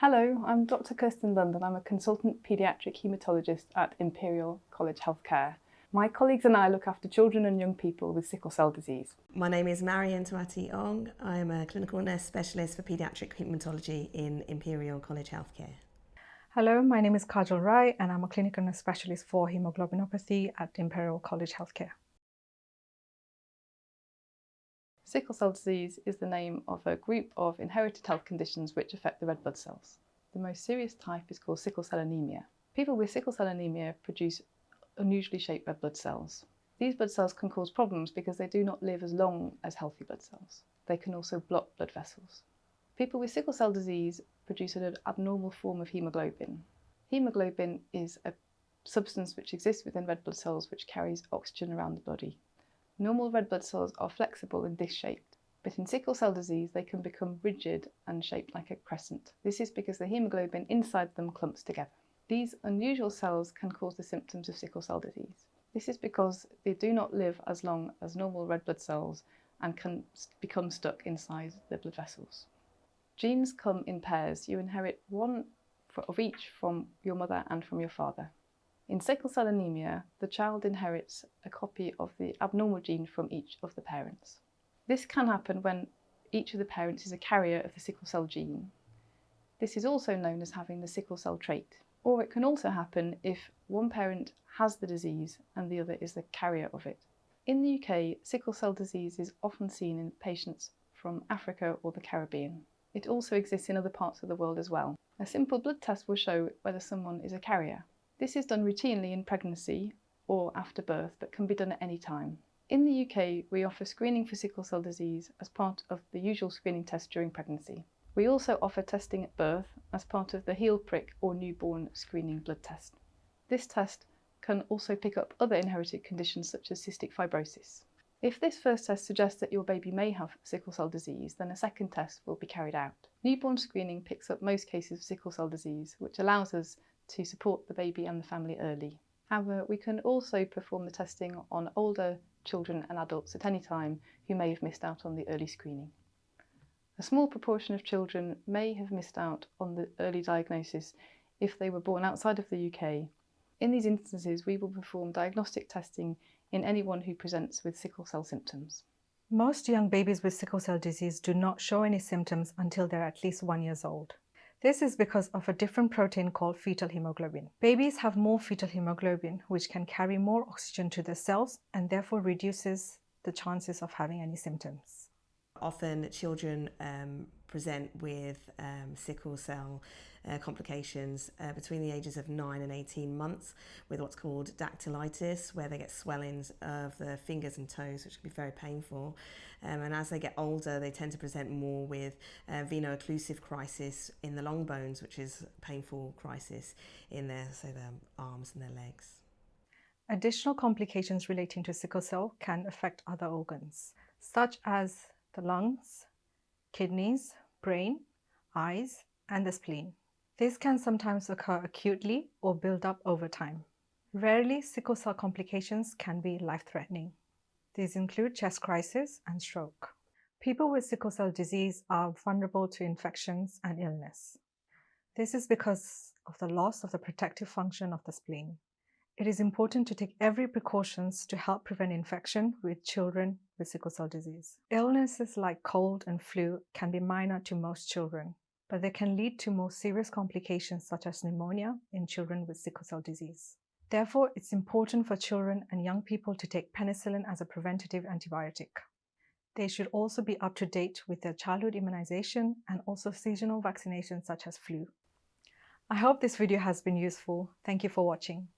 Hello, I'm Dr. Kirstin Lund and I'm a consultant paediatric haematologist at Imperial College Healthcare. My colleagues and I look after children and young people with sickle cell disease. My name is Marion Ong. I'm a clinical nurse specialist for paediatric haematology in Imperial College Healthcare. Hello, my name is Kajal Rai and I'm a clinical nurse specialist for haemoglobinopathy at Imperial College Healthcare. Sickle cell disease is the name of a group of inherited health conditions which affect the red blood cells. The most serious type is called sickle cell anemia. People with sickle cell anemia produce unusually shaped red blood cells. These blood cells can cause problems because they do not live as long as healthy blood cells. They can also block blood vessels. People with sickle cell disease produce an abnormal form of haemoglobin. Haemoglobin is a substance which exists within red blood cells which carries oxygen around the body. Normal red blood cells are flexible and disc-shaped, but in sickle cell disease they can become rigid and shaped like a crescent. This is because the haemoglobin inside them clumps together. These unusual cells can cause the symptoms of sickle cell disease. This is because they do not live as long as normal red blood cells and can become stuck inside the blood vessels. Genes come in pairs. You inherit one of each from your mother and from your father. In sickle cell anemia, the child inherits a copy of the abnormal gene from each of the parents. This can happen when each of the parents is a carrier of the sickle cell gene. This is also known as having the sickle cell trait. Or it can also happen if one parent has the disease and the other is the carrier of it. In the UK, sickle cell disease is often seen in patients from Africa or the Caribbean. It also exists in other parts of the world as well. A simple blood test will show whether someone is a carrier. This is done routinely in pregnancy or after birth, but can be done at any time. In the UK, we offer screening for sickle cell disease as part of the usual screening test during pregnancy. We also offer testing at birth as part of the heel prick or newborn screening blood test. This test can also pick up other inherited conditions such as cystic fibrosis. If this first test suggests that your baby may have sickle cell disease, then a second test will be carried out. Newborn screening picks up most cases of sickle cell disease, which allows us to support the baby and the family early. However, we can also perform the testing on older children and adults at any time who may have missed out on the early screening. A small proportion of children may have missed out on the early diagnosis if they were born outside of the UK. In these instances, we will perform diagnostic testing in anyone who presents with sickle cell symptoms. Most young babies with sickle cell disease do not show any symptoms until they're at least 1 year old. This is because of a different protein called fetal hemoglobin. Babies have more fetal hemoglobin, which can carry more oxygen to the cells and therefore reduces the chances of having any symptoms. Often children present with sickle cell complications between the ages of 9 and 18 months with what's called dactylitis, where they get swellings of the fingers and toes, which can be very painful. And as they get older, they tend to present more with veno-occlusive crisis in the long bones, which is a painful crisis in their arms and their legs. Additional complications relating to sickle cell can affect other organs, such as the lungs, kidneys, brain, eyes, and the spleen. This can sometimes occur acutely or build up over time. Rarely, sickle cell complications can be life-threatening. These include chest crisis and stroke. People with sickle cell disease are vulnerable to infections and illness. This is because of the loss of the protective function of the spleen. It is important to take every precautions to help prevent infection with children with sickle cell disease. Illnesses like cold and flu can be minor to most children, but they can lead to more serious complications such as pneumonia in children with sickle cell disease. Therefore, it's important for children and young people to take penicillin as a preventative antibiotic. They should also be up to date with their childhood immunization and also seasonal vaccinations such as flu. I hope this video has been useful. Thank you for watching.